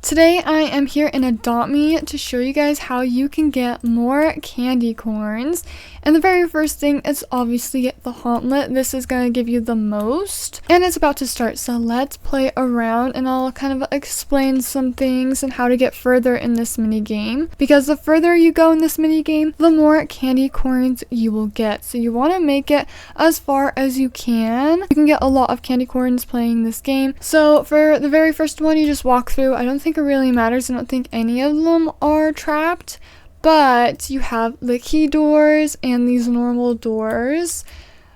Today I am here in Adopt Me to show you guys how you can get more candy corns. And the very first thing is obviously the Hauntlet. This is going to give you the most. And it's about to start, so let's play around and I'll kind of explain some things and how to get further in this mini game. Because the further you go in this mini game, the more candy corns you will get. So you want to make it as far as you can. You can get a lot of candy corns playing this game. So for the very first one, you just walk through. I don't think it really matters. I don't think any of them are trapped, but you have the key doors and these normal doors.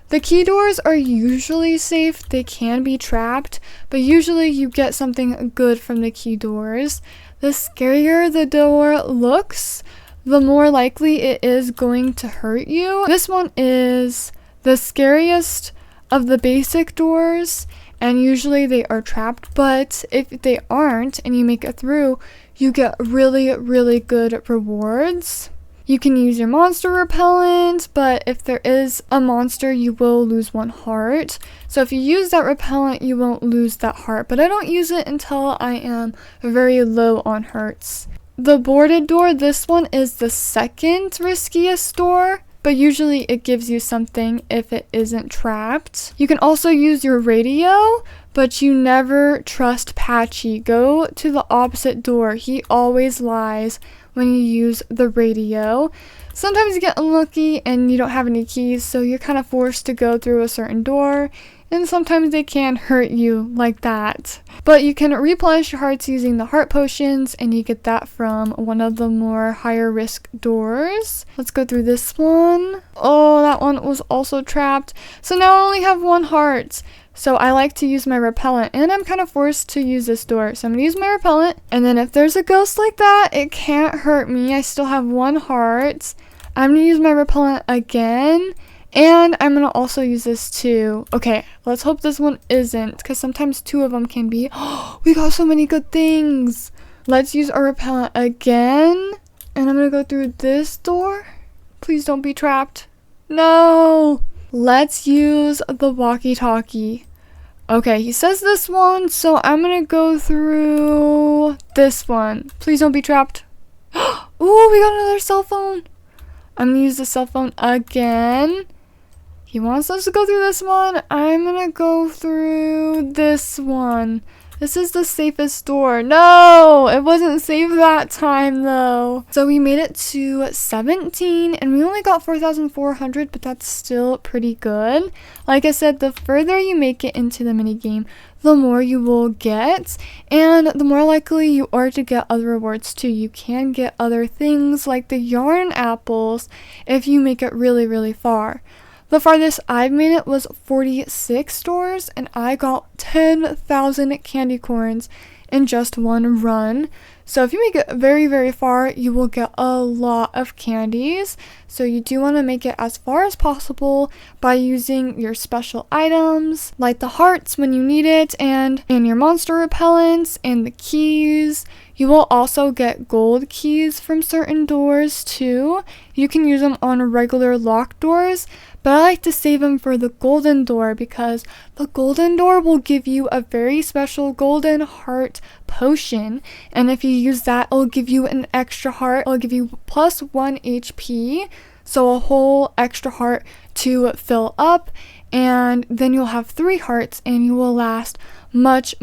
The key doors are usually safe. They can be trapped, but usually you get something good from the key doors. The scarier the door looks, the more likely it is going to hurt you. This one is the scariest of the basic doors, and usually they are trapped, but if they aren't and you make it through, you get really good rewards. You can use your monster repellent, but if there is a monster, you will lose 1 heart. So if you use that repellent, you won't lose that heart, but I don't use it until I am very low on hearts. The boarded door, this one is the second riskiest door, but usually it gives you something if it isn't trapped. You can also use your radio, but you never trust Patchy. Go to the opposite door. He always lies when you use the radio. Sometimes you get unlucky and you don't have any keys, so you're kind of forced to go through a certain door, and sometimes they can hurt you like that. But you can replenish your hearts using the heart potions, and you get that from one of the more higher risk doors. Let's go through this one. Oh, that one was also trapped. So now I only have 1 heart. So I like to use my repellent, and I'm kind of forced to use this door. So I'm gonna use my repellent, and then if there's a ghost like that, it can't hurt me. I still have 1 heart. I'm gonna use my repellent again. And I'm going to also use this too. Okay, let's hope this one isn't, because sometimes 2 of them can be. Oh, we got so many good things. Let's use our repellent again. And I'm going to go through this door. Please don't be trapped. No. Let's use the walkie-talkie. Okay, he says this one, so I'm going to go through this one. Please don't be trapped. Ooh, we got another cell phone. I'm going to use the cell phone again. He wants us to go through this one. I'm gonna go through this one. This is the safest door. No, it wasn't safe that time though. So we made it to 17 and we only got 4,400, but that's still pretty good. Like I said, the further you make it into the mini game, the more you will get, and the more likely you are to get other rewards too. You can get other things like the yarn apples if you make it really far. The farthest I've made it was 46 doors, and I got 10,000 candy corns in just 1 run. So if you make it very far, you will get a lot of candies. So you do want to make it as far as possible by using your special items, like the hearts when you need it, and your monster repellents, and the keys. You will also get gold keys from certain doors too. You can use them on regular locked doors, but I like to save them for the golden door, because the golden door will give you a very special golden heart potion, and if you use that, it'll give you an extra heart. It'll give you plus 1 HP, so a whole extra heart to fill up, and then you'll have 3 hearts and you will last much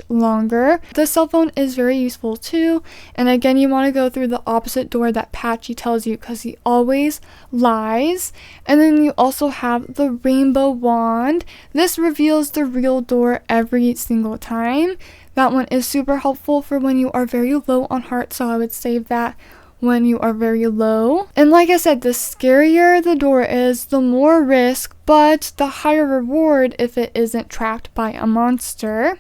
longer. The cell phone is very useful too, and again, you want to go through the opposite door that Patchy tells you, because he always lies. And then you also have the rainbow wand. This reveals the real door every single time. That one is super helpful for when you are very low on hearts, so I would save that when you are very low. And like I said, the scarier the door is, the more risk, but the higher reward if it isn't trapped by a monster.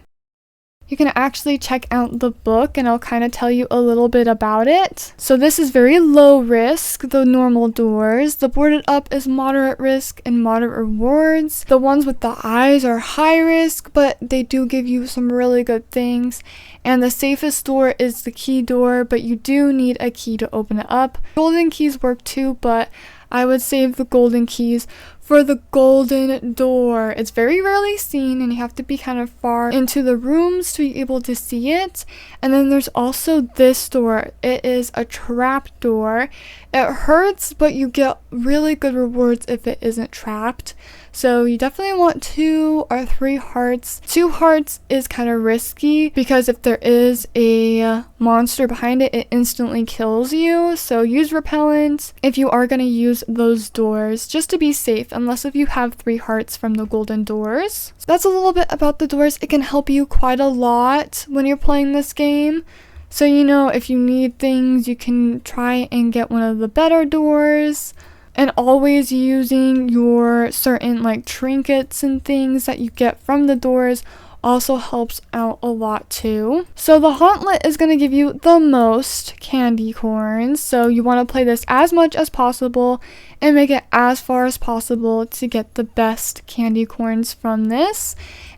You can actually check out the book and I'll kind of tell you a little bit about it. So this is very low risk, the normal doors. The boarded up is moderate risk and moderate rewards. The ones with the eyes are high risk, but they do give you some really good things. And the safest door is the key door, but you do need a key to open it up. Golden keys work too, but I would save the golden keys for the golden door. It's very rarely seen and you have to be kind of far into the rooms to be able to see it. And then there's also this door. It is a trap door. It hurts, but you get really good rewards if it isn't trapped. So you definitely want 2 or 3 hearts. 2 hearts is kind of risky because if there is a monster behind it, it instantly kills you. So use repellent if you are going to use those doors, just to be safe, unless if you have 3 hearts from the golden doors. So that's a little bit about the doors. It can help you quite a lot when you're playing this game. So if you need things, you can try and get one of the better doors. And always using your certain trinkets and things that you get from the doors also helps out a lot too. So the Hauntlet is going to give you the most candy corns. So you want to play this as much as possible and make it as far as possible to get the best candy corns from this.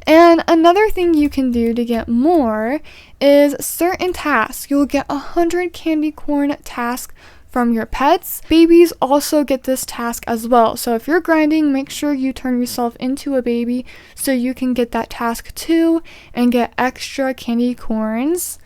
And another thing you can do to get more is certain tasks. You'll get 100 candy corn tasks from your pets. Babies also get this task as well. So if you're grinding, make sure you turn yourself into a baby so you can get that task too and get extra candy corns.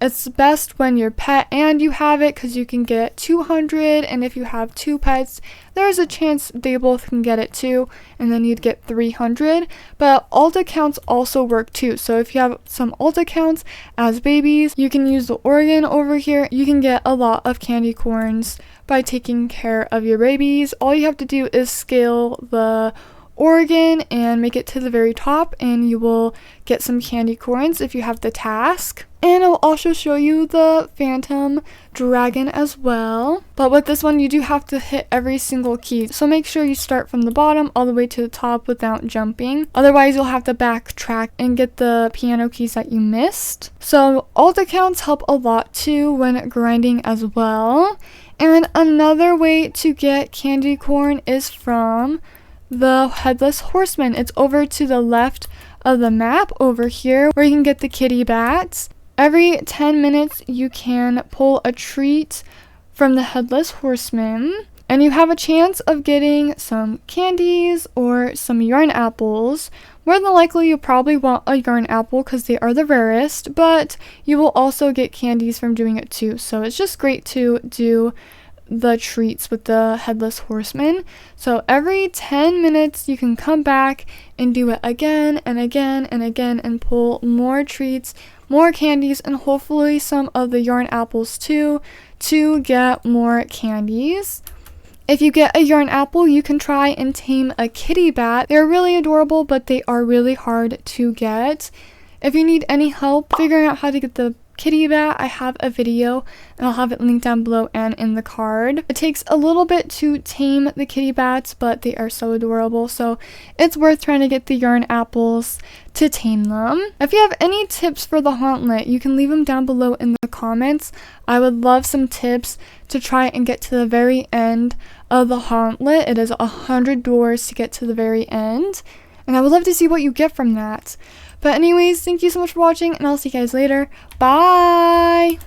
It's best when you're pet and you have it because you can get 200, and if you have 2 pets, there's a chance they both can get it too, and then you'd get 300. But alt accounts also work too. So if you have some alt accounts as babies, you can use the organ over here. You can get a lot of candy corns by taking care of your babies. All you have to do is scale the organ and make it to the very top, and you will get some candy corns if you have the task. And I'll also show you the phantom dragon as well. But with this one, you do have to hit every single key. So make sure you start from the bottom all the way to the top without jumping. Otherwise, you'll have to backtrack and get the piano keys that you missed. So alt accounts help a lot too when grinding as well. And another way to get candy corn is from the Headless Horseman. It's over to the left of the map over here where you can get the kitty bats. Every 10 minutes you can pull a treat from the Headless Horseman, and you have a chance of getting some candies or some yarn apples. More than likely you'll probably want a yarn apple because they are the rarest, but you will also get candies from doing it too. So it's just great to do the treats with the Headless Horseman. So every 10 minutes you can come back and do it again and again and again and pull more treats, more candies, and hopefully some of the yarn apples too to get more candies. If you get a yarn apple, you can try and tame a kitty bat. They're really adorable, but they are really hard to get. If you need any help figuring out how to get the kitty bat, I have a video and I'll have it linked down below and in the card. It takes a little bit to tame the kitty bats, but they are so adorable, so it's worth trying to get the yarn apples to tame them. If you have any tips for the Hauntlet, you can leave them down below in the comments. I would love some tips to try and get to the very end of the Hauntlet. It is 100 doors to get to the very end, and I would love to see what you get from that. But anyways, thank you so much for watching, and I'll see you guys later. Bye!